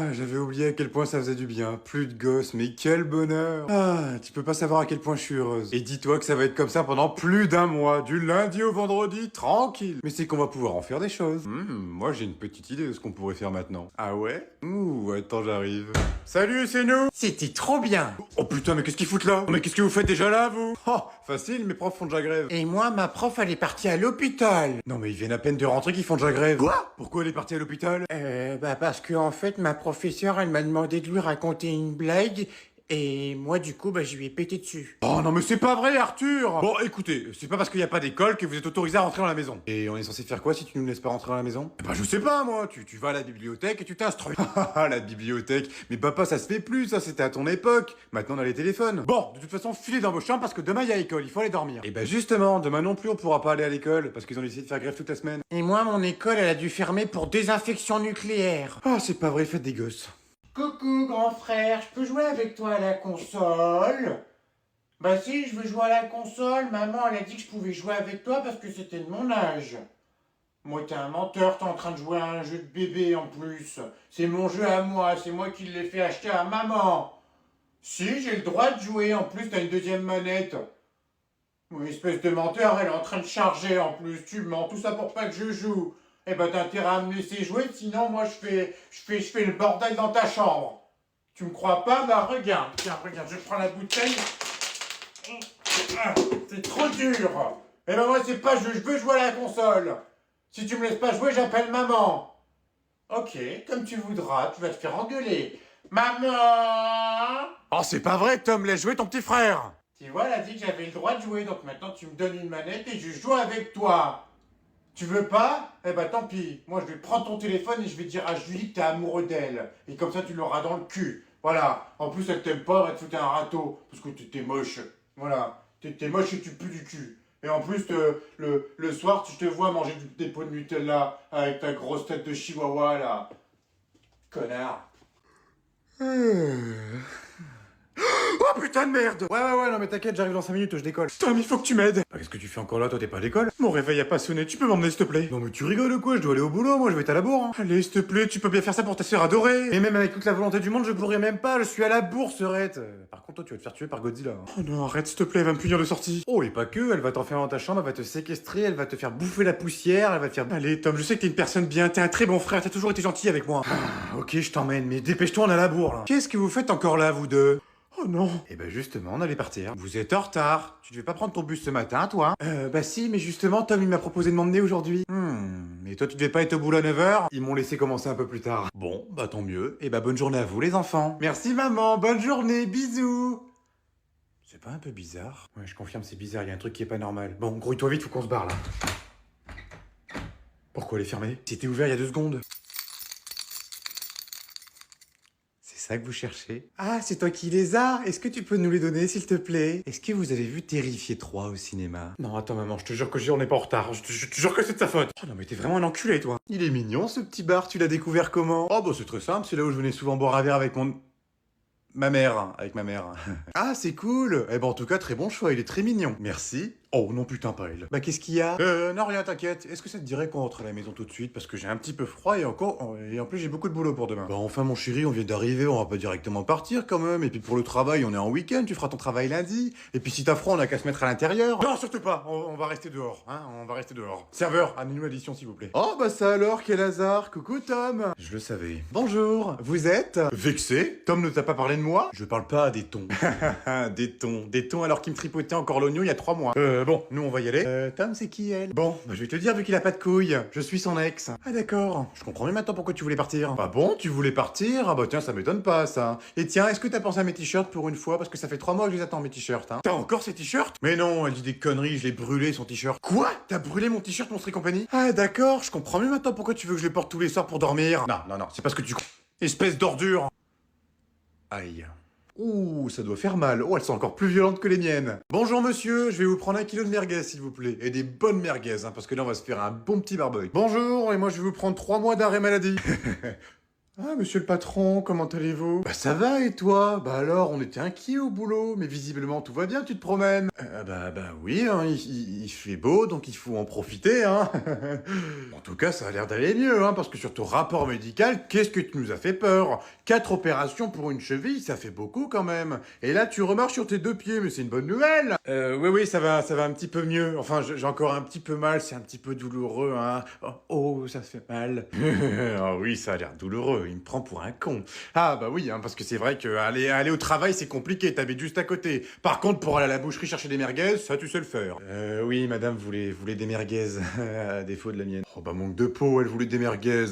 Ah, j'avais oublié à quel point ça faisait du bien. Plus de gosses, mais quel bonheur. Ah, tu peux pas savoir à quel point je suis heureuse. Et dis-toi que ça va être comme ça pendant plus d'un mois, du lundi au vendredi, tranquille. Mais c'est qu'on va pouvoir en faire des choses. Moi j'ai une petite idée de ce qu'on pourrait faire maintenant. Ah ouais? Ouh, attends, j'arrive. Salut, c'est nous. C'était trop bien. Oh putain, mais qu'est-ce qu'ils foutent là? Mais qu'est-ce que vous faites déjà là, vous? Oh, facile, mes profs font déjà grève. Et moi, ma prof, elle est partie à l'hôpital. Non mais ils viennent à peine de rentrer qu'ils font déjà grève. Quoi? Pourquoi elle est partie à l'hôpital? Parce que en fait, ma professeure, elle m'a demandé de lui raconter une blague, et moi, du coup, je lui ai pété dessus. Oh non mais c'est pas vrai Arthur. Bon écoutez, c'est pas parce qu'il y a pas d'école que vous êtes autorisé à rentrer dans la maison. Et on est censé faire quoi si tu nous laisses pas rentrer dans la maison? Bah je sais pas moi, tu vas à la bibliothèque et tu t'instruis. Ah la bibliothèque. Mais papa ça se fait plus, ça c'était à ton époque. Maintenant on a les téléphones. Bon, de toute façon filez dans vos chambres parce que demain il y a école, il faut aller dormir. Et bah justement, demain non plus on pourra pas aller à l'école parce qu'ils ont décidé de faire grève toute la semaine. Et moi, mon école, elle a dû fermer pour désinfection nucléaire. Ah c'est pas vrai, faites des gosses. Coucou, grand frère, je peux jouer avec toi à la console? Bah si, je veux jouer à la console. Maman, elle a dit que je pouvais jouer avec toi parce que c'était de mon âge. Moi, t'es un menteur, t'es en train de jouer à un jeu de bébé en plus. C'est mon jeu à moi, c'est moi qui l'ai fait acheter à maman. Si, j'ai le droit de jouer, en plus t'as une deuxième manette. Une espèce de menteur, elle est en train de charger en plus, tu mens, tout ça pour pas que je joue. Eh ben t'as intérêt à me laisser jouer, sinon moi je fais le bordel dans ta chambre. Tu me crois pas? Bah regarde, tiens, regarde, je prends la bouteille. Ah, c'est trop dur. Eh ben moi c'est pas je veux jouer à la console. Si tu me laisses pas jouer, j'appelle maman. Ok, comme tu voudras, tu vas te faire engueuler. Maman! Oh c'est pas vrai que Tom laisse jouer ton petit frère. Tu vois, elle a dit que j'avais le droit de jouer, donc maintenant tu me donnes une manette et je joue avec toi. Tu veux pas? Eh ben tant pis. Moi je vais prendre ton téléphone et je vais dire à Julie que t'es amoureux d'elle. Et comme ça tu l'auras dans le cul. Voilà. En plus elle t'aime pas, elle va te foutre un râteau. Parce que t'es moche. Voilà. T'es moche et tu pues du cul. Et en plus, le soir, je te vois manger des pots de Nutella avec ta grosse tête de chihuahua là. Connard. Oh putain de merde. Ouais, non mais t'inquiète, j'arrive dans 5 minutes, je décolle. Tom, il faut que tu m'aides. Bah, qu'est-ce que tu fais encore là, toi t'es pas à l'école? Mon réveil a pas sonné, tu peux m'emmener s'il te plaît? Non mais tu rigoles ou quoi? Je dois aller au boulot, moi je vais être à la bourre. Hein. Allez, s'il te plaît, tu peux bien faire ça pour ta sœur adorée. Et même avec toute la volonté du monde, je pourrais même pas, je suis à la bourse, Rhett. Par contre, toi tu vas te faire tuer par Godzilla. Hein. Oh non, arrête s'il te plaît, elle va me punir de sortie. Oh, et pas que, elle va t'enfermer dans ta chambre, elle va te séquestrer, elle va te faire bouffer la poussière, elle va te faire... Allez Tom, je sais que t'es une personne bien, t'es un très bon frère, t'as toujours été gentil avec moi. Ah, ok, je t'emmène, mais dépêche-toi, on est à la bourre là. Qu'est-ce que vous faites encore là, vous deux? Oh non. Eh ben justement, on allait partir. Vous êtes en retard. Tu devais pas prendre ton bus ce matin, toi? Bah si, mais justement, Tom, il m'a proposé de m'emmener aujourd'hui. Mais toi, tu devais pas être au boulot à 9h? Ils m'ont laissé commencer un peu plus tard. Bon, bah tant mieux. Et bah bonne journée à vous, les enfants. Merci, maman. Bonne journée. Bisous. C'est pas un peu bizarre? Ouais, je confirme, c'est bizarre. Il y a un truc qui est pas normal. Bon, grouille-toi vite, faut qu'on se barre, là. Pourquoi elle est fermée? C'était ouvert il y a 2 secondes. C'est ça que vous cherchez? Ah, c'est toi qui les as. Est-ce que tu peux nous les donner, s'il te plaît? Est-ce que vous avez vu Terrifier 3 au cinéma? Non, attends, maman, je te jure que on n'est pas en retard. Je te jure que c'est de ta faute. Oh non, mais t'es vraiment un enculé, toi. Il est mignon, ce petit bar. Tu l'as découvert comment? Oh, bah, c'est très simple. C'est là où je venais souvent boire un verre avec ma mère. Avec ma mère. Ah, c'est cool. Eh ben, en tout cas, très bon choix. Il est très mignon. Merci. Oh non, putain, pas elle. Bah, qu'est-ce qu'il y a? Non, rien, t'inquiète. Est-ce que ça te dirait qu'on rentre à la maison tout de suite? Parce que j'ai un petit peu froid et en plus, j'ai beaucoup de boulot pour demain. Bah, enfin, mon chéri, on vient d'arriver, on va pas directement partir quand même. Et puis pour le travail, on est en week-end, tu feras ton travail lundi. Et puis si t'as froid, on a qu'à se mettre à l'intérieur. Non, surtout pas. On va rester dehors, hein. On va rester dehors. Serveur, amenez-nous l'addition, s'il vous plaît. Oh, bah ça alors, quel hasard. Coucou, Tom. Je le savais. Bonjour. Vous êtes? Vexé? Tom ne t'a pas parlé de moi? Je parle pas à des tons. Des tons alors qu'il me tripotait encore l'oignon il y a 3 mois. Bon, nous on va y aller. Tom, c'est qui elle? Bon, bah, je vais te dire vu qu'il a pas de couilles. Je suis son ex. Ah d'accord. Je comprends mieux maintenant pourquoi tu voulais partir. Ah bon, tu voulais partir? Ah bah tiens, ça m'étonne pas ça. Et tiens, est-ce que t'as pensé à mes t-shirts pour une fois? Parce que ça fait 3 mois que je les attends mes t-shirts, hein. T'as encore ces t-shirts? Mais non, elle dit des conneries, je l'ai brûlé son t-shirt. Quoi? T'as brûlé mon t-shirt Monstre et compagnie? Ah d'accord, je comprends mieux maintenant pourquoi tu veux que je le porte tous les soirs pour dormir. Non, c'est parce que tu... Espèce d'ordure. Aïe. Ouh, ça doit faire mal. Oh, elles sont encore plus violentes que les miennes. Bonjour monsieur, je vais vous prendre 1 kilo de merguez s'il vous plaît. Et des bonnes merguez, hein, parce que là on va se faire un bon petit barbecue. Bonjour, et moi je vais vous prendre 3 mois d'arrêt maladie. Ah, monsieur le patron, comment allez-vous? Bah ça va et toi? Bah alors, on était inquiets au boulot, mais visiblement tout va bien, tu te promènes. Bah oui, hein, il fait beau, donc il faut en profiter, hein. En tout cas, ça a l'air d'aller mieux, hein, parce que sur ton rapport médical, qu'est-ce que tu nous as fait peur? 4 opérations pour une cheville, ça fait beaucoup quand même. Et là, tu remarches sur tes 2 pieds, mais c'est une bonne nouvelle. Oui, ça va un petit peu mieux. Enfin, j'ai encore un petit peu mal, c'est un petit peu douloureux, hein. Ça se fait mal. Ah oui, ça a l'air douloureux, il me prend pour un con. Ah bah oui, hein, parce que c'est vrai que aller au travail, c'est compliqué, t'habites juste à côté. Par contre, pour aller à la boucherie chercher des merguez, ça tu sais le faire. Oui, madame voulait des merguez, à défaut de la mienne. Oh bah manque de peau, elle voulait des merguez.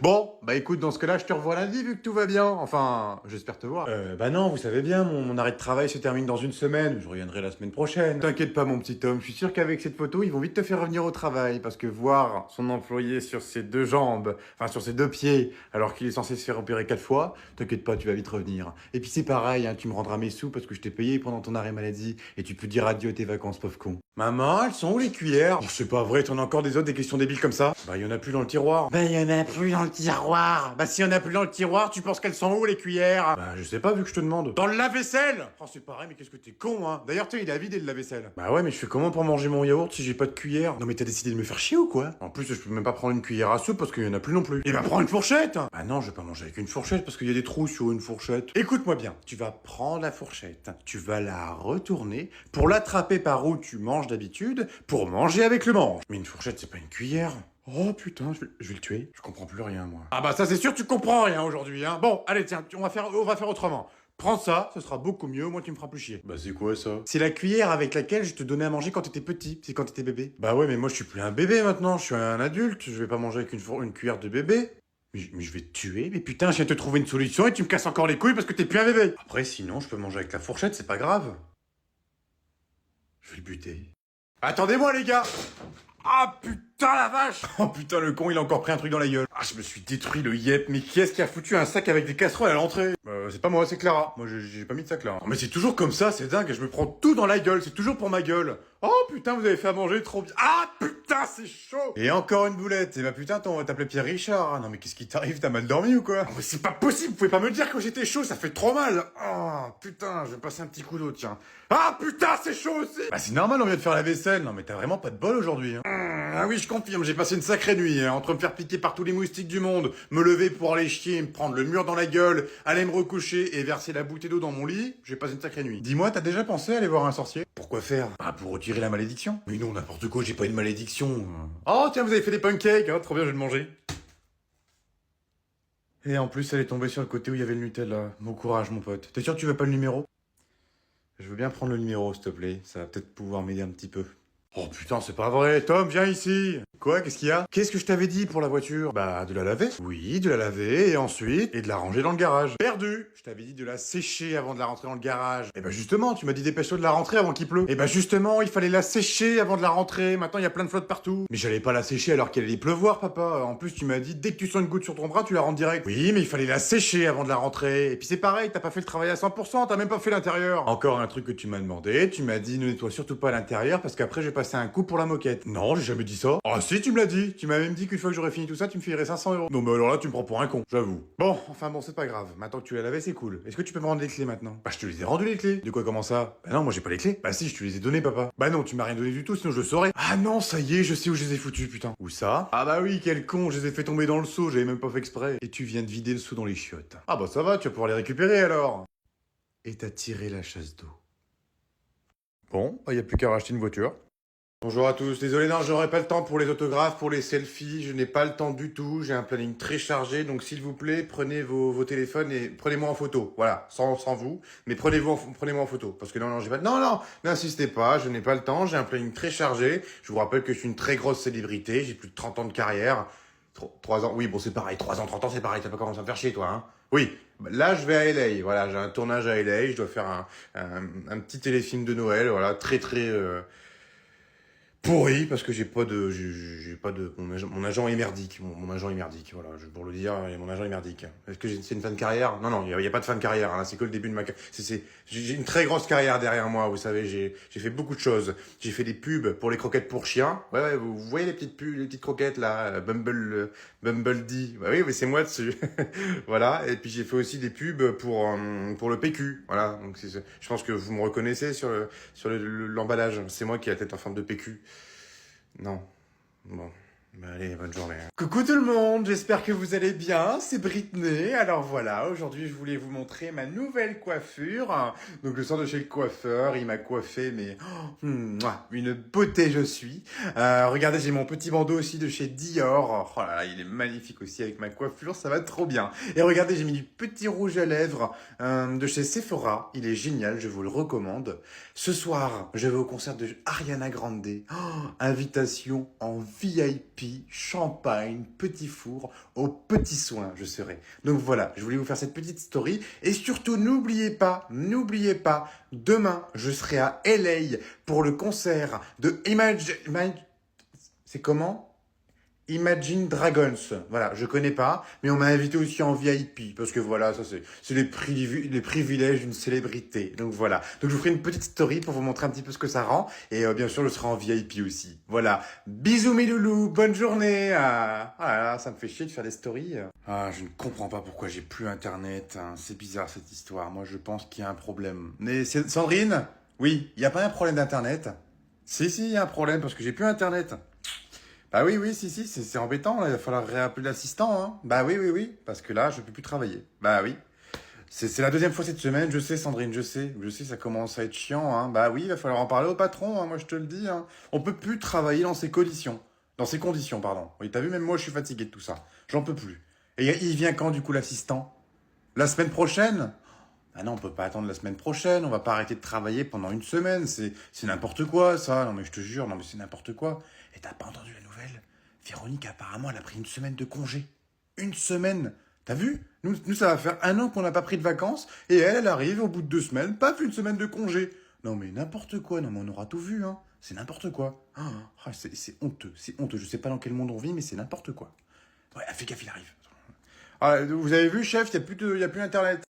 Bon, bah écoute, dans ce cas-là, je te revois lundi vu que tout va bien. Enfin, j'espère te voir. Bah non, vous savez bien, mon arrêt de travail se termine dans une semaine. Je reviendrai la semaine prochaine. T'inquiète pas, mon petit homme, je suis sûr qu'avec cette photo, ils vont vite te faire revenir au travail. Parce que voir son employé sur ses 2 jambes, enfin sur ses 2 pieds, alors qu'il est censé se faire opérer 4 fois, t'inquiète pas, tu vas vite revenir. Et puis c'est pareil, hein, tu me rendras mes sous parce que je t'ai payé pendant ton arrêt maladie. Et tu peux dire adieu à tes vacances, pauvre con. Maman, elles sont où les cuillères? Oh, c'est pas vrai, t'en as encore des questions débiles comme ça? Bah y en a plus dans le tiroir. Ben, y en a plus dans le tiroir. Bah si y en a plus dans le tiroir, tu penses qu'elles sont où les cuillères? Bah je sais pas vu que je te demande. Dans le lave-vaisselle? Oh c'est pareil, mais qu'est-ce que t'es con, hein. D'ailleurs tu sais, il a vidé le lave-vaisselle. Bah ouais, mais je fais comment pour manger mon yaourt si j'ai pas de cuillère? Non mais t'as décidé de me faire chier ou quoi? En plus je peux même pas prendre une cuillère à soupe parce qu'il y en a plus non plus. Et bah prends une fourchette. Bah non, je vais pas manger avec une fourchette parce qu'il y a des trous sur une fourchette. Écoute-moi bien, tu vas prendre la fourchette, tu vas la retourner pour l'attraper par où tu manges d'habitude pour manger avec le manche. Mais une fourchette c'est pas une cuillère. Oh putain, je vais le tuer. Je comprends plus rien, moi. Ah bah ça c'est sûr, tu comprends rien aujourd'hui, hein. Bon, allez, tiens, on va faire autrement. Prends ça, ce sera beaucoup mieux, au moins tu me feras plus chier. Bah c'est quoi ça? C'est la cuillère avec laquelle je te donnais à manger quand t'étais petit, c'est quand t'étais bébé. Bah ouais, mais moi je suis plus un bébé maintenant, je suis un adulte, je vais pas manger avec une cuillère de bébé. Mais je vais te tuer, mais putain, je viens de te trouver une solution et tu me casses encore les couilles parce que t'es plus un bébé. Après, sinon, je peux manger avec la fourchette, c'est pas grave. Je vais le buter. Attendez-moi les gars! Ah putain la vache! Oh putain le con il a encore pris un truc dans la gueule. Ah je me suis détruit le yep, mais qui est-ce qui a foutu un sac avec des casseroles à l'entrée? C'est pas moi, c'est Clara. Moi j'ai pas mis de sac là. Non, mais c'est toujours comme ça, c'est dingue, je me prends tout dans la gueule, c'est toujours pour ma gueule. Oh putain vous avez fait à manger trop bien. Ah putain c'est chaud! Et encore une boulette, et bah putain on va t'appeler Pierre Richard. Ah, non mais qu'est-ce qui t'arrive, t'as mal dormi ou quoi? Oh, mais c'est pas possible, vous pouvez pas me dire que j'étais chaud, ça fait trop mal. Oh putain, je vais passer un petit coup d'eau tiens. Ah putain c'est chaud aussi! Bah c'est normal on vient de faire la vaisselle, non mais t'as vraiment pas de bol aujourd'hui hein. Ah oui, je confirme, j'ai passé une sacrée nuit, hein, entre me faire piquer par tous les moustiques du monde, me lever pour aller chier, me prendre le mur dans la gueule, aller me recoucher et verser la bouteille d'eau dans mon lit, j'ai passé une sacrée nuit. Dis-moi, t'as déjà pensé à aller voir un sorcier? Pourquoi faire? Bah pour retirer la malédiction. Mais non, n'importe quoi, j'ai pas une malédiction. Oh tiens, vous avez fait des pancakes, hein, trop bien, je vais le manger. Et en plus, elle est tombée sur le côté où il y avait le Nutella. Bon courage, mon pote. T'es sûr que tu veux pas le numéro? Je veux bien prendre le numéro, s'il te plaît, ça va peut-être pouvoir m'aider un petit peu. Oh putain, c'est pas vrai. Tom, viens ici. Quoi? Qu'est-ce qu'il y a? Qu'est-ce que je t'avais dit pour la voiture? Bah, de la laver. Oui, de la laver, et ensuite, et de la ranger dans le garage. Perdu! Je t'avais dit de la sécher avant de la rentrer dans le garage. Et bah justement, tu m'as dit dépêche-toi de la rentrer avant qu'il pleut. Et bah justement, il fallait la sécher avant de la rentrer. Maintenant, il y a plein de flotte partout. Mais j'allais pas la sécher alors qu'il allait pleuvoir, papa. En plus, tu m'as dit dès que tu sens une goutte sur ton bras, tu la rentres direct. Oui, mais il fallait la sécher avant de la rentrer. Et puis c'est pareil, t'as pas fait le travail à 100%, t'as même pas fait l'intérieur. Encore un truc que tu m'as demandé, tu m'as dit ne nettoie surtout pas l'intérieur parce qu'après, je vais passer un coup pour la moquette. Non, j'ai jamais dit ça. Ah si, tu me l'as dit. Tu m'as même dit qu'une fois que j'aurais fini tout ça, tu me filerais 500 euros. Non, mais alors là, tu me prends pour un con, j'avoue. Bon, enfin bon, c'est pas grave. Maintenant que tu l'as lavé, c'est cool. Est-ce que tu peux me rendre les clés maintenant? Bah, je te les ai rendues les clés. De quoi, comment ça? Bah non, moi j'ai pas les clés. Bah si, je te les ai données, papa. Bah non, tu m'as rien donné du tout, sinon je le saurais. Ah non, ça y est, je sais où je les ai foutus, putain. Où ça? Ah bah oui, quel con, je les ai fait tomber dans le seau, j'avais même pas fait exprès. Et tu viens de vider le seau dans les chiottes. Ah bah ça va, tu vas pouvoir les récupérer alors. Et t'as tiré la chasse d'eau. Bon, bah y a plus qu'à racheter une voiture. Bonjour à tous, désolé, non, j'aurai pas le temps pour les autographes, pour les selfies, je n'ai pas le temps du tout, j'ai un planning très chargé, donc s'il vous plaît, prenez vos téléphones et prenez-moi en photo, voilà, sans vous, mais prenez-moi en photo, parce que non, j'ai pas, non, n'insistez pas, je n'ai pas le temps, j'ai un planning très chargé, je vous rappelle que je suis une très grosse célébrité, j'ai plus de 30 ans de carrière, 3 ans, oui, bon, c'est pareil, 3 ans, 30 ans, c'est pareil, t'as pas commencé à me faire chier, toi, hein. Oui, là, je vais à LA, voilà, j'ai un tournage à LA, je dois faire un petit téléfilm de Noël, voilà, très, Pourri, parce que j'ai pas de, mon agent est merdique, mon agent est merdique, voilà, pour le dire, mon agent est merdique. Est-ce que c'est une fin de carrière? Non, il y a pas de fin de carrière, hein, c'est que le début de ma carrière. J'ai une très grosse carrière derrière moi, vous savez, j'ai fait beaucoup de choses. J'ai fait des pubs pour les croquettes pour chiens. Ouais, vous voyez les petites pubs, les petites croquettes, là, Bumblebee. Bah oui, mais c'est moi dessus. Voilà, et puis j'ai fait aussi des pubs pour le PQ, voilà, donc je pense que vous me reconnaissez sur l'emballage. C'est moi qui ai la tête en forme de PQ. Non. Bon. Bah allez, bonne journée. Coucou tout le monde, j'espère que vous allez bien, c'est Britney. Alors voilà, aujourd'hui je voulais vous montrer ma nouvelle coiffure. Donc je sors de chez le coiffeur, il m'a coiffé, mais une beauté je suis. Regardez, j'ai mon petit bandeau aussi de chez Dior. Oh là là, il est magnifique aussi avec ma coiffure, ça va trop bien. Et regardez, j'ai mis du petit rouge à lèvres de chez Sephora. Il est génial, je vous le recommande. Ce soir, je vais au concert de Ariana Grande. Invitation en VIP, champagne, petit four, aux petits soins, je serai. Donc voilà, je voulais vous faire cette petite story. Et surtout, n'oubliez pas, demain, je serai à LA pour le concert de c'est comment? Imagine Dragons. Voilà, je connais pas, mais on m'a invité aussi en VIP, parce que voilà, ça c'est les privilèges d'une célébrité. Donc voilà. Donc je vous ferai une petite story pour vous montrer un petit peu ce que ça rend, et bien sûr, je serai en VIP aussi. Voilà. Bisous mes loulous, bonne journée. Ah là, ça me fait chier de faire des stories. Ah, je ne comprends pas pourquoi j'ai plus internet, hein. C'est bizarre cette histoire. Moi, je pense qu'il y a un problème. Mais Sandrine? Oui, il n'y a pas un problème d'internet? Si, il y a un problème, parce que j'ai plus internet. Bah oui, si, c'est embêtant, là, il va falloir réappeler l'assistant, hein. Bah oui, parce que là, je peux plus travailler. Bah oui. C'est la deuxième fois cette semaine, je sais, Sandrine, je sais, ça commence à être chiant, hein. Bah oui, il va falloir en parler au patron, hein, moi je te le dis, hein. On peut plus travailler dans ces conditions. Dans ces conditions, pardon. Oui, t'as vu, même moi, je suis fatigué de tout ça. J'en peux plus. Et il vient quand, du coup, l'assistant? La semaine prochaine? Ah non, on peut pas attendre la semaine prochaine, on va pas arrêter de travailler pendant une semaine, c'est n'importe quoi ça, non mais je te jure, non mais c'est n'importe quoi. Et t'as pas entendu la nouvelle? Véronique apparemment elle a pris une semaine de congé. Une semaine. T'as vu? Nous ça va faire 1 an qu'on n'a pas pris de vacances, et elle arrive au bout de 2 semaines, paf, une semaine de congé. Non mais n'importe quoi, non mais on aura tout vu, hein. C'est n'importe quoi. C'est honteux, je sais pas dans quel monde on vit, mais c'est n'importe quoi. Ouais, fais gaffe, il arrive. Ah, vous avez vu, chef, il y a plus internet.